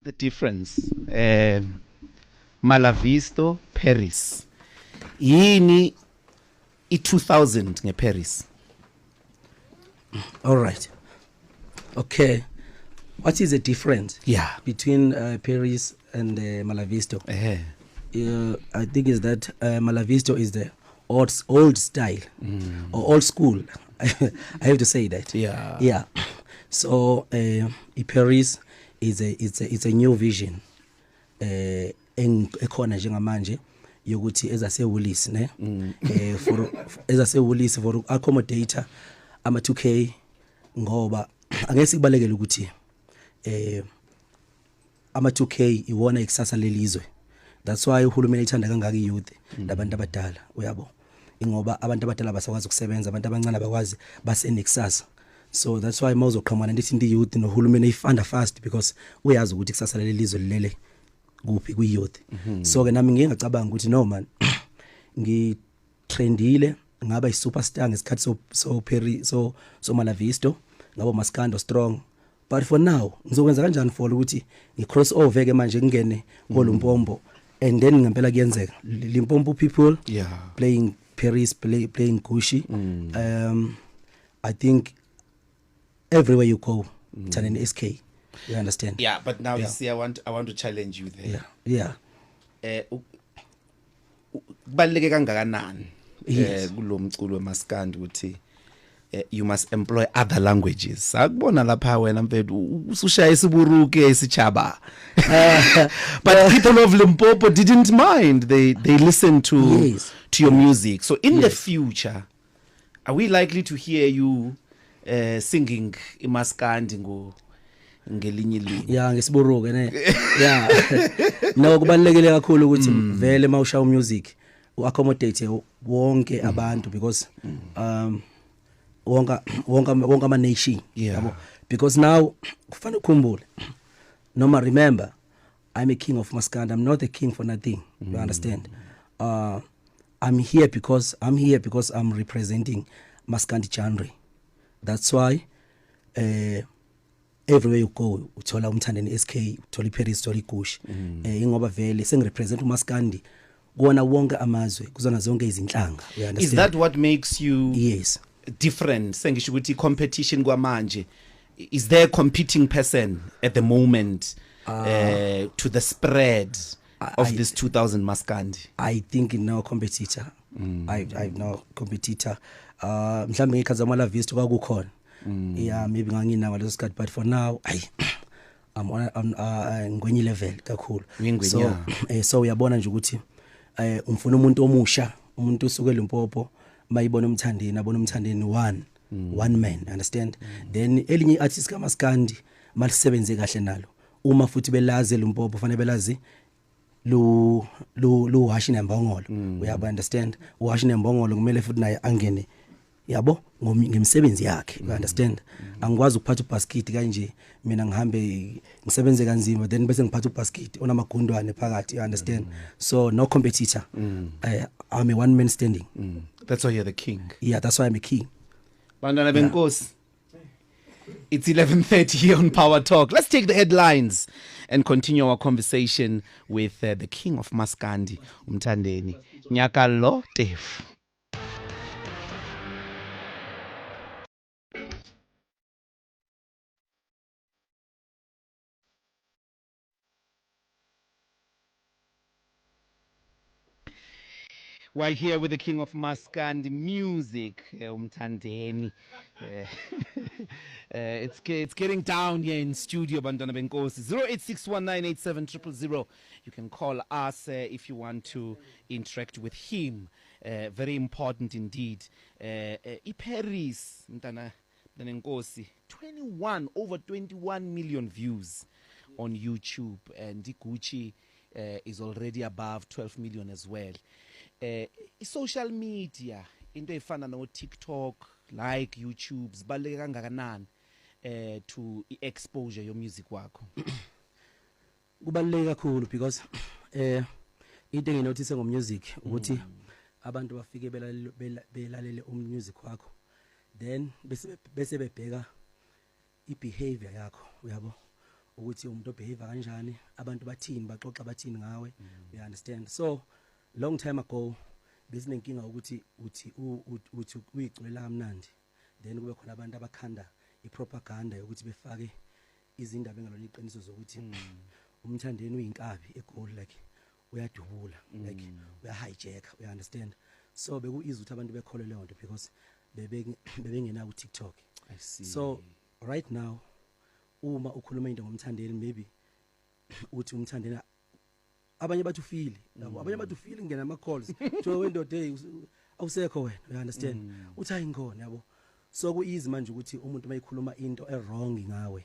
the difference? Malavisto, Paris. Yini I-2000 nge-Paris. All right. Okay. What is the difference? Yeah. Between Paris and Malavisto? I think is that Malavisto is the old style or old school. I have to say that. Yeah. Yeah. So Paris is a new vision. Ekhona njengamanje yokuthi ezasewulisi ne for ezasewulisi for accommodator ama 2K ngoba angeke kubalekele ukuthi ama 2K iwona ikusasa lelizwe. That's why uhulumeni ethanda kangaka iyouth labantu abadala uyabo ingoba abantu abadala basakwazi ukusebenza abantu abancane bakwazi basenekusasa. So that's why mawuzoqhamana ndithi ndi youth nohulumeni ifunda fast because uyazi ukuthi ikusasa lelizwe lilele kuphi ku youth. So ke nami ngingacabanga ukuthi no man ngitrendile ngaba i-superstar ngesikhathi so Perry so Malavisto ngabo Maskando strong, but for now ngizokwenza kanjani for ukuthi ngicross over ke manje ngingene koLumpombo and then ngempela kuyenzeka Limpopo people playing Paris playing Gushi. I think everywhere you go Mthandeni SK, you understand? Yeah, but now you see I want to challenge you there. Yeah. Kubaleke kangakanani kulomculo weMaskandi ukuthi you must employ other languages. Akubona lapha wena mfethu usushaya isiburuke isichaba. But people of Limpopo didn't mind. They listened to your music. So in the future, are we likely to hear you singing iMaskandi ngelinye ilimi? Yeah, ngesiburuke ne. Yeah. No kubalekile kakhulu ukuthi vele mawushawa music uaccommodate wonke abantu because wonke ama nation yabo, because now kufanele ukhumbule noma remember I'm a king of Maskandi. I'm not a king for nothing. You understand? I'm here because I'm representing Maskandi genre. That's why everywhere you go uthola Mthandeni SK, uthola Paris, uthola Gushi. Ingoba vele sengirepresent uMaskandi kuona wonke amazwe kuzona zonke izinhlanga. You understand? Is that what makes you different? Sengisho ukuthi competition kwamanje, is there a competing person at the moment to the spread of this 2000 Maskandi? I think no competitor. I've no competitor. Mhlambe ngikhaza Malavisto kwakukhona. Yeah, maybe nganginawo leso sikhathi, but for now I'm ngwenye level kakhulu. So uyabona nje ukuthi umfuna umuntu omusha, umuntu usuke eLimpopo mayibona uMthandeni abona uMthandeni one man, understand? Then elinye artist kaMaskandi malisebenze kahle nalo uma futhi belazi eLimpopo fanele belazi lo Hashi Nembongolo. Uyaba understand? uHashi Nembongolo kumele futhi naye angene yabo ngemisebenzi yakhe. You understand? Angikwazi ukuphatha ubasket kanje mina ngihambe ngisebenze kanzima then bese ngiphatha ubasket onamagundwane phakathi. You understand? So no competitor. I'm a one man standing. That's why you're the king. Yeah, that's why I'm a king. Bantwana benkosi. It's 11:30 here on Power Talk. Let's take the headlines and continue our conversation with the king of Maskandi, Mthandeni Nyakalo Tefu. We're here with the king of Maskandi music, Mthandeni. It's getting down here in studio, Bantwana benkosi. 0861987000. You can call us if you want to interact with him. Very important indeed. Paris, Mtana benkosi. Over 21 million views on YouTube, and Gucci is already above 12 million as well. Social media into efana no TikTok like YouTube zibaleke kangakanani to exposure your music wakho? Kubaleke kakhulu because into enginotice ngomusic ukuthi abantu bafike belalele umusic wakho then bese bebheka ibehavior yakho, uyabo ukuthi umuntu obehave kanjani, abantu bathini, baxoxa bathini ngawe, you understand. So long time ago besinenkinga ukuthi uthi uyiculela kamnandi, then kube khona abantu abakhanda ipropaganda yokuthi befake izindaba engalona iqiniso zokuthi umthandeni uyinkabi egoli, like uyadubula, like uyahijack, you understand. So bekuiza ukuthi abantu bekhole leyo nto because bebengena ku TikTok. I see. So right now uma ukhuluma into ngomthandeni, maybe uthi umthandeni abanye bathi ufile, yabo abanye bathi ufile ngena ama calls to window day awusekho wena, you understand, uthi ayinkhona, yabo. So ku easy manje ukuthi umuntu mayikhuluma into wrong ngawe,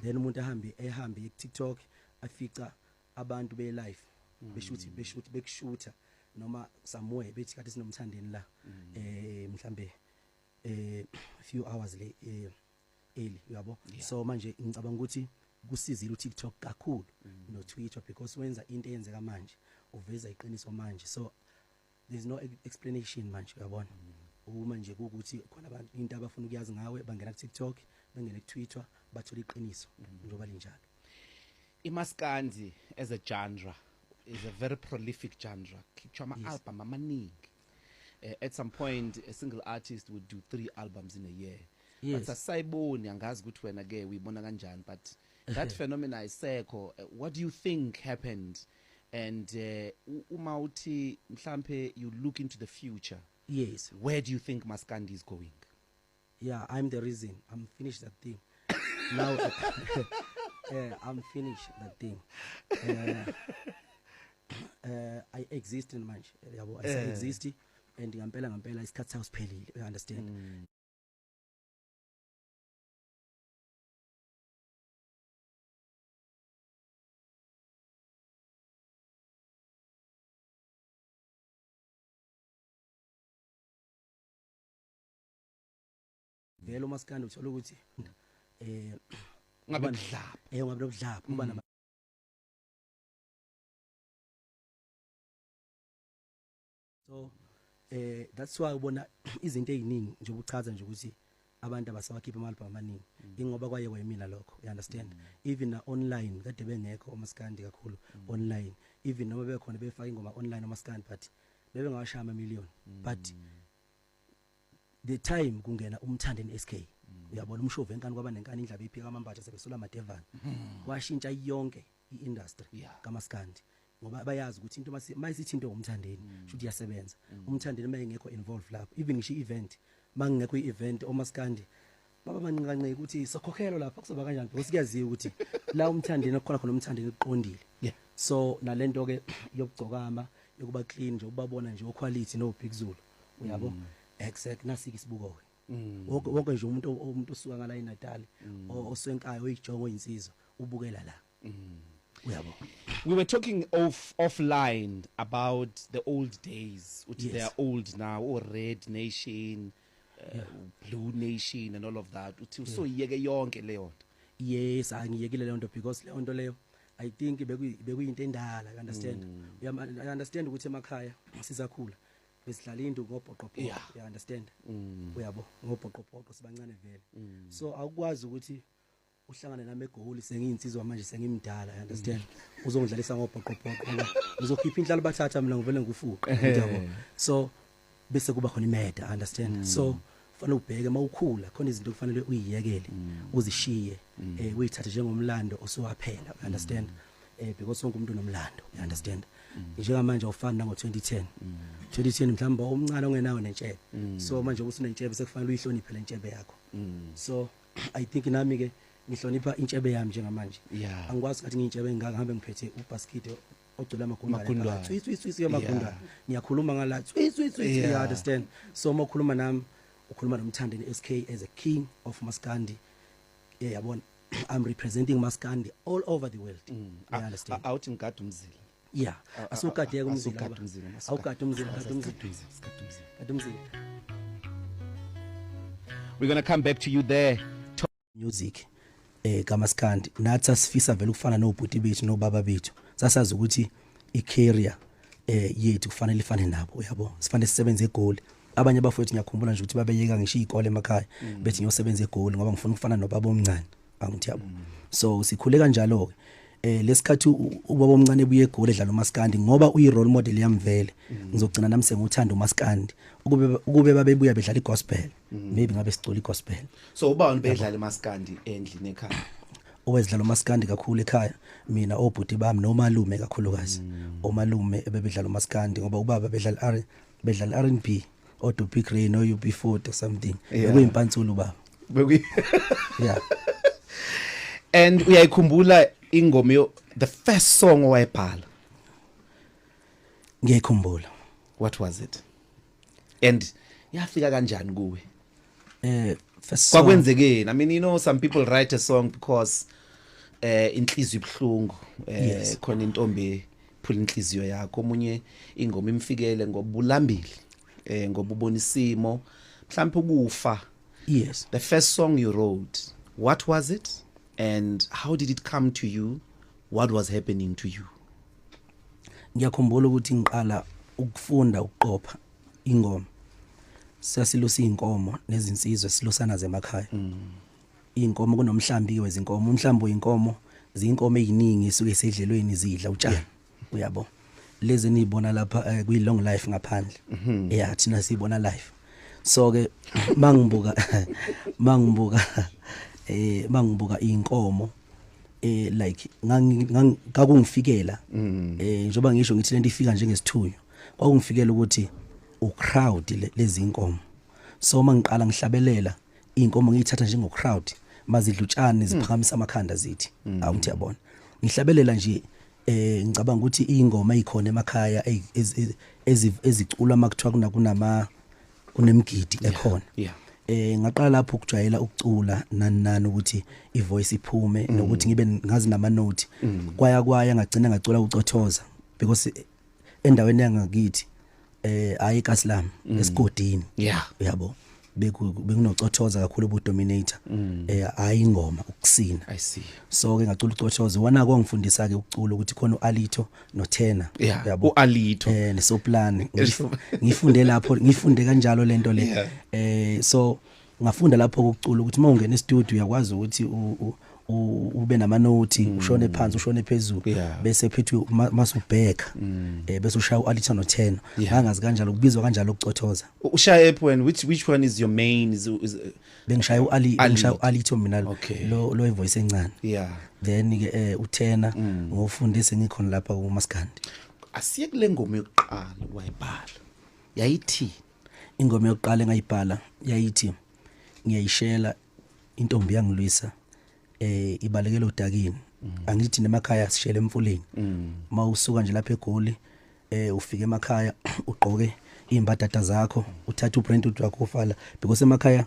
then umuntu ehambe ku TikTok afica abantu be live bekushuta noma somewhere bethi kade sinomthandeni la mhlambe few hours le early, yabo. So manje ngicabanga ukuthi kusizile uTikTok kakhulu no Twitter because wenza into eyenzeka manje uveza iqiniso manje, so there's no explanation manje, uyabona. Uma nje ukuthi khona abantu into abafuna ukuyazi ngawe bangena ku TikTok, bangena ku Twitter, bathola iqiniso njoba linjalo. iMaskandi as a genre is a very prolific genre. Khipha ama-album amaningi. At some point a single artist would do 3 albums in a year. Yes. But asayiboni angazi ukuthi wena ke uyibona kanjani, but that phenomena isekho. What do you think happened? And uma uthi mhlambe you look into the future, Yes. where do you think Maskandi is going? Yeah, I'm the reason. I'm finished that thing. Now I'm finished that thing. I exist in manje, yabo. I say exist and ngampela isikhathi sawo siphelile, you understand. Vele uMaskandi uthola ukuthi Ngabe kudlapha. ngabe nobudlapha kuba nama. So that's why ubona izinto eziningi nje ubuchaza nje ukuthi abantu abasawakhipha ama album amaningi ingoba kwaye kwayimina lokho, you understand. Even na online kade bengekho uMaskandi kakhulu online, even noma bekhona befaka ingoma online uMaskandi but bebe ngawashaya ama million, but the time kungena umthandeni SK, uyabona umshovu enkani kwaba nenkani indlaba iphika amambatha sebesola amadevana, washintsha yonke iindustry kaMaskandi ngoba bayazi ukuthi into mayisithi into ngomthandeni should yasebenza. Umthandeni mayengekho involved lapho, even ngisho event mangekho ievent oMaskandi baba banqanqe ukuthi sokhokhelo lapha kuzoba kanjani because kuyaziwa ukuthi la umthandeni okukhona khona umthandeni uqondile. So nalento ke yokugcokama yokuba clean nje ubabona nje quality no Big Zulu, uyabo. Exact nasiki sibuko ke wonke nje umuntu osuka ngala eNatal oswenkayo oyijongo insizwa ubukela la, uyabo. We were talking offline about the old days, which Yes. they are old now, or Red Nation, Blue Nation and all of that. So yeke yonke leyo nto. Yes, angiyekile leyo nto because leyo nto leyo I think bekuyinto endala, you understand. I understand ukuthi emakhaya sisakhula besidlala into ngobhoqopho, you understand. Uyabo ngobhoqopho sibancane vele. So akwazi ukuthi uhlangane nami egoli sengiyinsizwa manje sengimdala, you understand. Uzongidlalisa ngobhoqopho ngoba uzokhipha inhlalo bathatha mina ngivele ngikufuqa, uyabo. So bese kuba khona imeda, understand. So kufanele ubheke mawukhula khona izinto kufanele uyiyekele uzishiye uyithathe njengomlando osuwaphela, understand. Because wonke umuntu unomlando, you understand. Njengamanje awufana ngo 2010 mhlawumbe umncane ongenawo nentshebe, so manje usunentshebe sekufanele uyihloniphe lentshebe yakho. So I think nami ke ngihlonipha intshebe yami njengamanje. Angikwazi ukuthi ngintshebe engaka ngihambe ngiphethe ubasket ogcwele amagundane tswi amagundane ngiyakhuluma ngala tswi you understand. So makhuluma nami ukhuluma nomthandeni SK as a king of Maskandi, yabona. I'm representing Maskandi all over the world, you understand. Out in Gadumzila. Yeah, asukade kumzila Awukade umzila. umzila. We're going to come back to you there. Music kaMaskandi nathi asifisa vele ukufana nobhuti bethu nobaba bethu, sasazi ukuthi icareer yethu kufanele ifane nabo, uyabo. Sifanele sisebenze egoli. Abanye bafowethu ngiyakhumbula nje ukuthi babeyeka ngisho izikole emakhaya bethi ngiyosebenza egoli ngoba ngifuna ukufana nobaba omncane, angithi yabo so sikhule kanjalo ke lesikhathi ubaba omncane buye egoli edlala uMaskandi ngoba uyi role model yamvele ngizogcina nami senguthanda uMaskandi ukube babebuya bedlala igospel maybe ngabe sicula igospel so ubani bedlala eMaskandi endlini ekhaya owedlala uMaskandi kakhulu ekhaya mina obhuti bami nomalume kakhulukazi omalume ebedlala uMaskandi ngoba ubaba bedlala R&B oDupi Grey no UB40 or something bekuyimpantsulu baba yeah and uyayikhumbula ingoma the first song owayibhala ngiyikhumbula what was it and yafika kanjani kuwe first song kwakwenzekeni I mean you know some people write a song because inhliziyo ibhlungu khona intombi phula inhliziyo yakho omunye ingoma imfikele ngobulambili ngoba ubona isimo mhlawumbe ukufa yes the first song you wrote what was it and how did it come to you what was happening to you ngiyakhumbula ukuthi ngiqala ukufunda ukuqopha ingoma sasilusa inkomo nezinsizwe silusana zemakhaya inkomo kunomhlambi wezinkomo umhlambi oyinkomo zinkomo eziningi isuke esedlelweni zidla utshani uyabo lezi nibona lapha kuyi long life ngaphandle yeah thina sibona life so ke mangibuka inkomo like ngakungifikela njoba ngisho ngithi lento ifika njengesithunywa kwakungifikela ukuthi ucrowd lezi inkomo so mangiqala ngihlabelela inkomo ngiyithatha njengo crowd mazidla utshani ziphakamisa amakhanda zithi awuthi yabona ngihlabelela nje ngicabanga ukuthi ingoma ezikhona emakhaya ezicula makuthiwa kunemgidi ekhona ngaqala lapho ukujwayela ukucula nani ukuthi ivoice iphume nokuthi ngibe ngazi nama note kwaya ngagcina ngacula ucothoza because endaweni yangakithi hayi kaSlam esigodini yabo bekunocothoza kakhulu ubudominator hayi ingoma ukusina I see so ke ngacula ucothoza wana kwangifundisa ke ukucula ukuthi khona uAlito noTena yabo uAlito neSoplane ngifunde lapho ngifunde kanjalo lento le so ngafunda lapho ukucula ukuthi mawungena e-studio uyakwazi ukuthi ube nama note ushone phansi ushone phezulu bese phethu masubheka bese ushaya uAlito noTena ngangazi kanjalo kubizwa kanjalo ukucothoza ushaya epho and which one is your main is bengishaya uAlito mina lo ivoice encane then ke uTena ngofundise ngikhona lapha kuMaskandi asiye kule ngoma yokuqala wayibhala yayithi ingoma yokuqala engayibhala yayithi ngiyayishela intombi yangilwisa ibalekela udakini angithi nemakhaya sishele emfuleni mawusuka nje lapha eGoli ufike emakhaya ugqoke imbadada zakho uthatha ubrand wakho ufala because emakhaya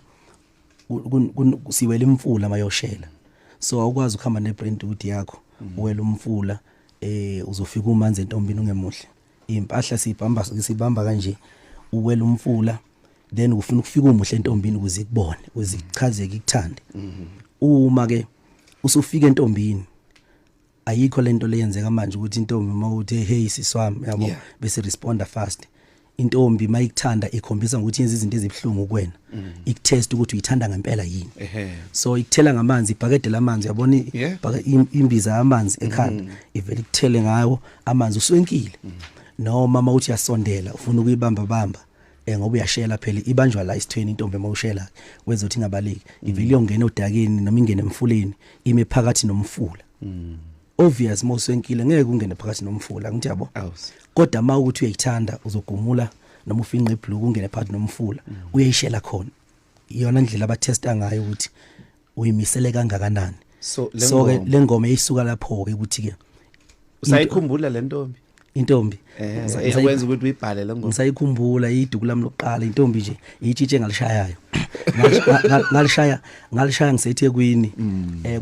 siwela imfula mayoshela so awukwazi ukuhamba nebrand yakho uwela umfula uzofika umanzi entombini ungemuhle impahla sibamba kanje uwela umfula then ufuna ukufika umuhle entombini ukuze ikubone ukuze ichazeke ikuthande uma ke usufika entombini ayikho lento leyenzeka manje ukuthi intombi mawuthi hey siswami yabo bese responda fast intombi mayikuthanda ikhombisa ukuthi yenza izinto ezibhlungu kuwena ikutest ukuthi uyithanda ngempela yini so ikuthela ngamanzi ibhakede lamanzi yabona imbiza yamanzi ekhanda ivele ikuthele ngawo amanzi uswenkile noma mawuthi yasondela ufuna ukuyibamba ngoba uyashela phela ibanjwa la isithweni intombi mawushela wezothi ngabaleki ivele iyongena odakeni noma ingene emfuleni ime phakathi nomfula obvious mawusenkile ngeke ungene phakathi nomfula ngithi yabo kodwa mawukuthi uyayithanda uzogumula noma ufinqe ibhluk ungene phakathi nomfula uyayishela khona iyona indlela abathesta ngayo ukuthi uyimisele kangakanani so ke lengoma eyisuka lapho ke ukuthi ke usayikhumbula le ntombi intombi eyenza ukuthi uyibhale le ngoma ngisayikhumbula iduku lami lokuqala intombi nje iyitshitshe ngalishayayo ngalishaya ngiseThekwini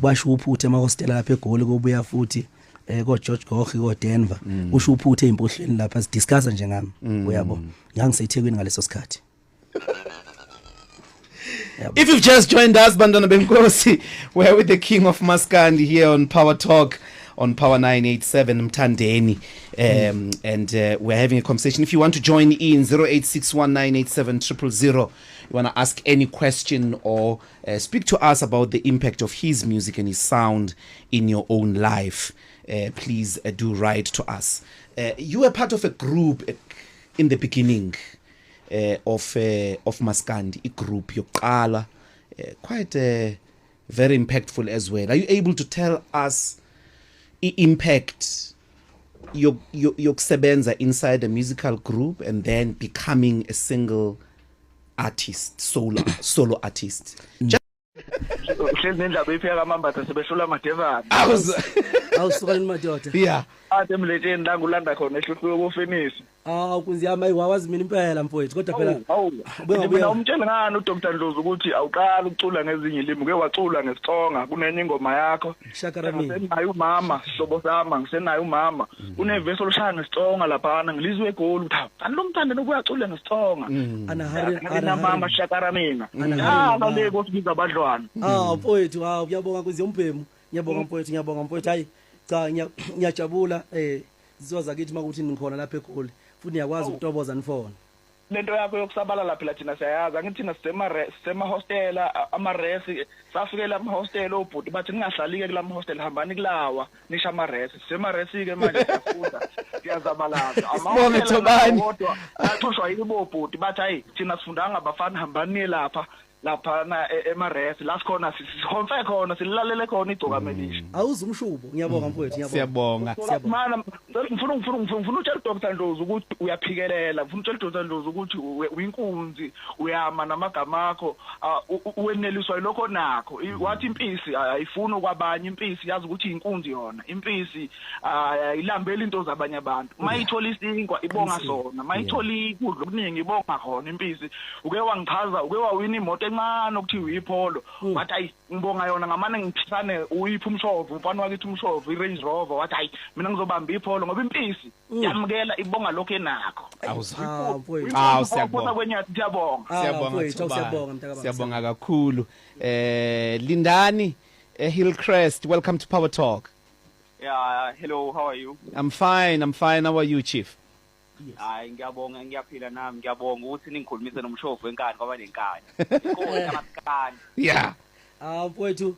kwasho uphuthe emahostela lapha eGoli kobuya futhi ko George Gogh ko Denver usho uphuthe empohlweni lapha sidiscussa nje ngami uyabo ngangiseThekwini ngaleso sikhathi. If you've just joined us, Bantwana Benkosi, we're with the King of Maskandi here on Power Talk on Power 987 Mtandeni, and we're having a conversation. If you want to join in, 0861987000. You want to ask any question or speak to us about the impact of his music and his sound in your own life, please do write to us. You were part of a group in the beginning of Maskandi, a group yokuqala, quite very impactful as well. Are you able to tell us the impact yokusebenza inside a musical group and then becoming a single artist, solo artist? Nendaba ipheka amambatha sebeshula amadevana. Awusukani madoda. Yeah. Ade emletsheni la ngulanda khona ehluhlwe kofinish. Kunziyama ayiwazi mina impela mfowethu kodwa phela Mina umtshela ngani uDr Ndlovu ukuthi awuqala ukucula ngezinye ilimi uke wacula ngesitsonga kunenye ingoma yakho. Shakaramini. Ngisenayo umama hlobo sama ngisenayo umama uneverse olushaya ngesitsonga lapha ngilizwe egoli uthi ani lomthando nokuyacula ngesitsonga. Ana mama Shakaramina. Ngale kosibiza abadlwana. Mfowethu ngiyabonga kuziyombhemu. Ngiyabonga mfowethu hayi cha ngiyajabula zizoza kithi makuthi ngikhona lapha eGoli futhi ngiyakwazi ukutoboza nifona. Lento yakho yokusabalala phela thina siyayazi angithi sema hostel amaresi safikela ama hostel obhuti bathi ningahlali ke kulama hostel hambani kulawa nisha amaresi semaresi ke manje siyafunda siyazabalaza ama kodwa axoshwa yibo bhuti bathi hayi thina sifundanga abafana hambani lapha na emaresi la sikhona sikhonfe khona silalele khona idokamelisha awuzumshubo ngiyabonga mfowethu siyabonga mana ngifuna utshela uDr Ndlovu ukuthi uyaphikelela ngifuna utshela uDr Ndlovu ukuthi uyinkunzi uyama namagama akho uweneliswa yilokho nakho wathi impisi ayifuni okwabanye impisi yazi ukuthi inkunzi yona impisi ayilambela into zabanye abantu mayithola isinkwa ibonga sona mayithola ikudla okuningi ibonga khona impisi uke wangichaza uke wawina imoto encane ukuthi uyipholo wathi hayi ngibonga yona ngamane ngiphisane uyiphi umshovu umfana wakithi umshovu iRange Rover wathi hayi mina ngizobamba ipholo ngoba impisi yamukela ibonga lokho enakho siyabonga kwenyathi siyabonga kakhulu Lindani Hillcrest, welcome to Power Talk. Yeah, hello, how are you? I'm fine, how are you, Chief? Hayi ngiyabonga ngiyaphila nami ngiyabonga ukuthi ningikhulumise nomshovu wenkani ngoba nenkani inkosi yamaskani. Yeah. Mfowethu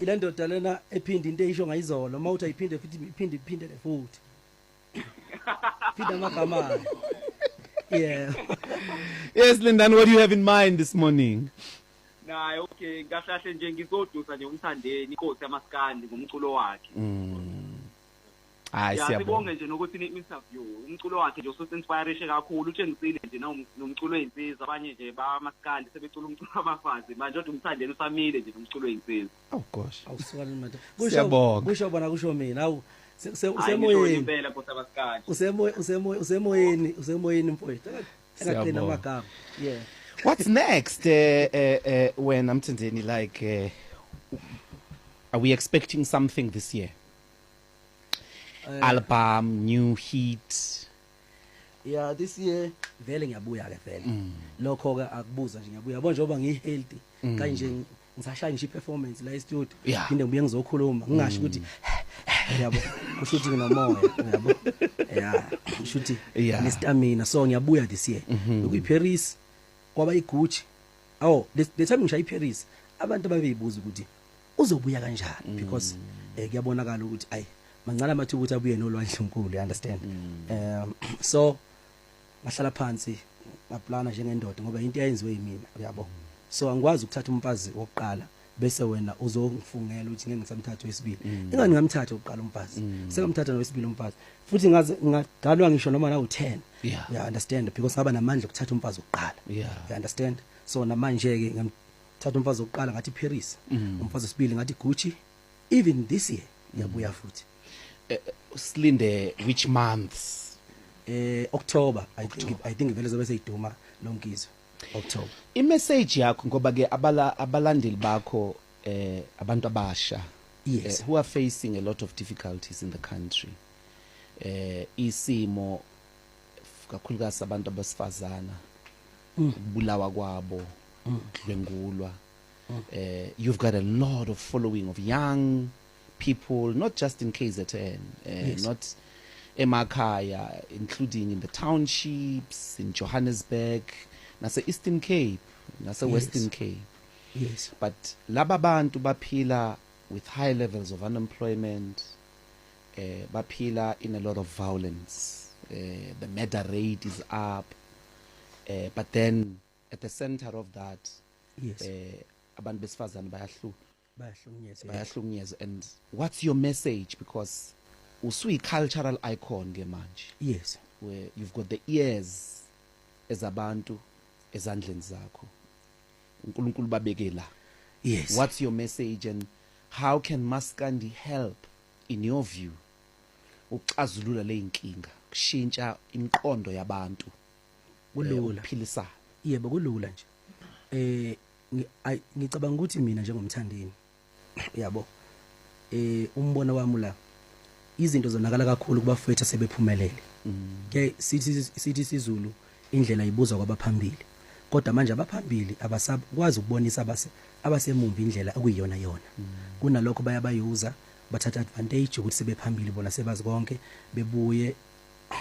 ilandoda lena ephinde into eyisho ngayizolo uma uthi ayiphinde futhi iphinde futhi phinda amagama. Yeah. Yes, Lindani, what do you have in mind this morning? Nayi okay ngahlahle nje ngizodusa nje umthandeni inkosi yamaskani ngomculo wakhe. Hayi siyabonga. Sibonge nje nokuthi ni-interview umculo wakhe nje ususinspiration kakhulu utshengisile nje nomculo wezinsizwa abanye nje bamaskandi sebecula umculo wabafazi manje kodwa umthandeni usamile nje nomculo wezinsizwa. Oh gosh. Awusukani manje. Kusho bona kusho mina awu usemoyeni impela nkosi yamaskandi. Usemoyeni mfowethu. Akaqina amagama. Yeah. What's next when Mthandeni are we expecting something this year? Album, new hit. Yeah, this year vele ngiyabuya ke vele. Lokho ke akubuza nje ngiyabuya yabo njengoba ngihealthy kanje ngisashaya nje performance la e-studio phinde ngibuye ngizokhuluma ngingasho ukuthi yabo ushuthi nginomoya yabo. Yeah, ushuthi nestamina so ngiyabuya this year. UkuyiParis kwaba iGucci. The time ngishaya iParis abantu ababeyibuza ukuthi uzobuya kanjani because kuyabonakala ukuthi ayi mancane amathi ukuthi abuye nolwandle enkulu, you understand. So ngahlala phansi ngaplana njengendoda ngoba into eyenziwe yimina uyabo. So angikwazi ukuthatha umfazi wokuqala bese wena uzongifungela ukuthi ngeke ngisamthatha wesibili. Ingani ngamthatha oqala umfazi sengamthatha nowesibili umfazi futhi ngaze ngadalwa ngisho noma na u10. You understand because ngaba namandla ukuthatha umfazi oqala. You understand. So namanje ke ngamthatha umfazi oqala ngathi Paris umfazi wesibili ngathi Gucci. Even this year ngiyabuya futhi. Slinde which months? October I think vele zobe seyiduma lonkizwe October. I-message yakho ngoba ke abalandeli bakho abantu abasha who are facing a lot of difficulties in the country. Isimo kakhulukazi abantu abasifazana ukubulawa kwabo ukudlwengulwa. You've got a lot of following of young people, not just in KZN, not emakhaya, including in the townships, in Johannesburg, nase Eastern Cape, nase Western Cape. Yes. But laba bantu baphila with high levels of unemployment, baphila in a lot of violence. The murder rate is up. But then at the center of that, Yes. abantu besifazane Bayahlukunyezwa. and what's your message, because usuyi cultural icon ke manje, Yes. where you've got the ears ezabantu ezandleni zakho, uNkulunkulu babeke la. Yes. What's your message, and how can Maskandi help, in your view, ukuxazulula le inkinga, kushintsha imiqondo yabantu, kulula? ukuphilisana? Yebo kulula nje. Ngicabanga ukuthi mina njengomthandeni yabo umbono wami la izinto zonakala kakhulu kubafethu sebephumelele. Ke sithi sizulu indlela ibuzwa kwabaphambili, kodwa manje abaphambili abasakwazi ukubonisa abasemumva indlela okuyiyona yona. Kunalokho bayabayuza, bathatha advantage ukuthi sebephambili bona sebazi konke, bebuye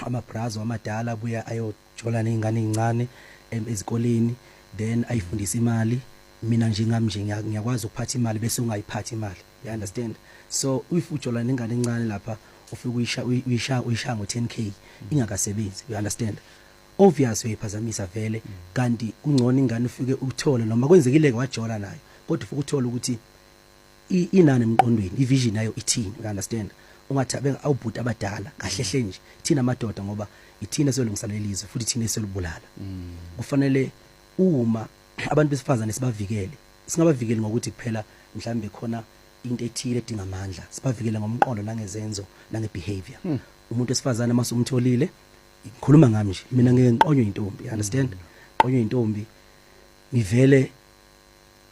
amabrazo amadala buya ayojola nezingane ezincane ezikoleni, then ayifundisa imali. Mina njengamnje ngiyakwazi ukuphatha imali bese ungayiphathi imali, you understand? So if ujola nengane encane lapha ufika uyisha ngo10k ingakasebenzi, you understand? Obvious uyiphazamisa vele, kanti ungcono ingane ufike uthole noma kwenzekile wajola nayo, kodwa ufike uthole ukuthi inani emqondweni, ivision yayo ithini, you understand? Ungathabenga awubhuti abadala kahlehle nje thina amadoda, ngoba ithina siyolungisalelizwe futhi thina siyolubulala. Kufanele uma abantu besifazane sibavikele, singabavikeli ngokuthi kuphela mhlambe khona into ethile edinga amandla, sibavikele ngomqondo nangezenzo nangebehavior. Umuntu wesifazane masumtholile, ngikhuluma ngami nje, mina ngeke ngiqonywe intombi, you understand? Qonywe intombi ngivele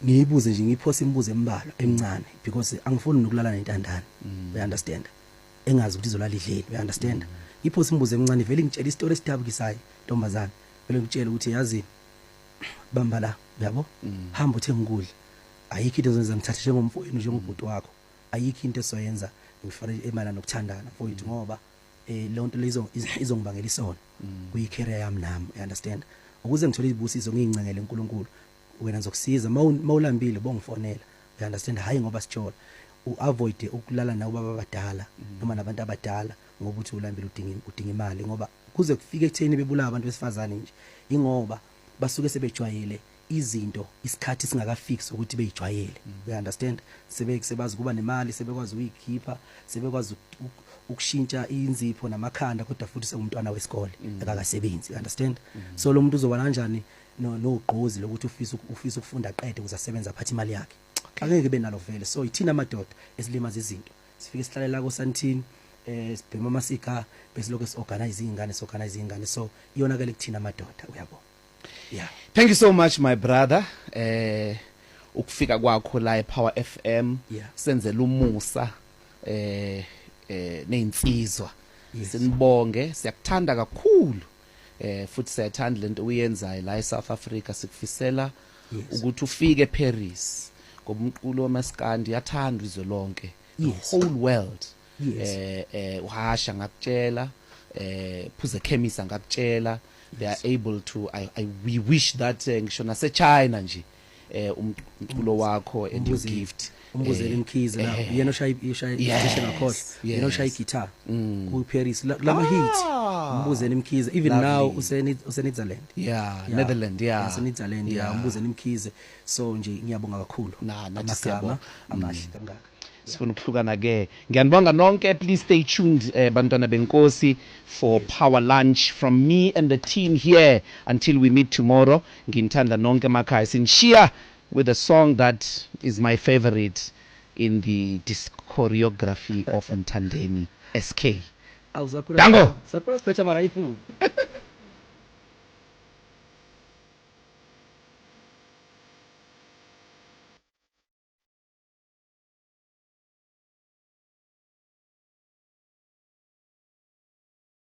ngiyibuze nje, ngiphosa imibuzo embalwa emncane, because angifuni nokulala nentandane, you understand? Engazi ukuthi izolala idleni, you understand? Ngiphosa imibuzo emncane vele ngitshela istory esidabukisayo ntombazana, vele ngitshela ukuthi yazi bamba la, yabo, hamba uthenga ukudla, ayikho into ezenza ngithathe njengomfowenu njengobhuti wakho, ayikho into esoyenza ngifare emala nokuthandana mfowethu, ngoba le nto lezo izongibangela isono kuyi-career yami nami, you understand? Ukuze ngithole izibusiso ngingcengele uNkulunkulu, wena ngizokusiza mawulambile bongifonela, you understand? Hayi ngoba sijola uavoid ukulala nababa abadala noma nabantu abadala ngoba uthi ulambile udinga imali, ngoba kuze kufike ekutheni bebulala abantu besifazane nje ingoba basuke sebejwayele izinto isikhathi singakafix ukuthi beyijwayele, you understand? Sebazi kuba nemali, sebekwazi ukuyikhipha, sebekwazi ukushintsha inzipho namakhanda, kodwa futhi sengumntwana wesikole akakasebenzi, you understand? So lo muntu uzoba kanjani nogqozi lokuthi ufisa ukufunda aqede ukuze asebenze aphathe imali yakhe? Angeke benalo vele. So ithina amadoda esilimaza izinto, sifike sihlalela ko Santini, sibhema amasika bese lokho siorganize ingane, so iyona ke lekuthina amadoda, uyabo. Yeah. Thank you so much, my brother. Ukufika kwakho la ePower FM, Yeah. senzela umusa neinsizwa. Yes. Sinibonge, siyakuthanda kakhulu. Futhi siyathanda lento uyenzayo la eSouth Africa, sikufisela Yes. ukuthi ufike eParis ngoba umculo waMaskandi yathandwa izwe lonke, the Yes. whole world. Yes. Uhasha ngakutshela, Phuze Chemist ngakutshela, they are able to, we wish that ngisho nase China nje umculo wakho and your gift umbuzele imkhize la yena oshaya ngakhohlwa, yena oshaya guitar ku Paris lama hits, umbuzele imkhize, even now useNetherlands, Netherlands, useNetherlands, umbuzele imkhize. So nje ngiyabonga kakhulu nathi siyabonga amahle kangaka. sifuna ukuhlukana ke. Ngiyanibonga nonke, please stay tuned bantwana benkosi for Power Lunch from me and the team here until we meet tomorrow. Nginthanda nonke emakhaya, sinishiya with a song that is my favorite in the disc choreography of Mthandeni SK. Awuzakhula Dango. saphetha mara ifu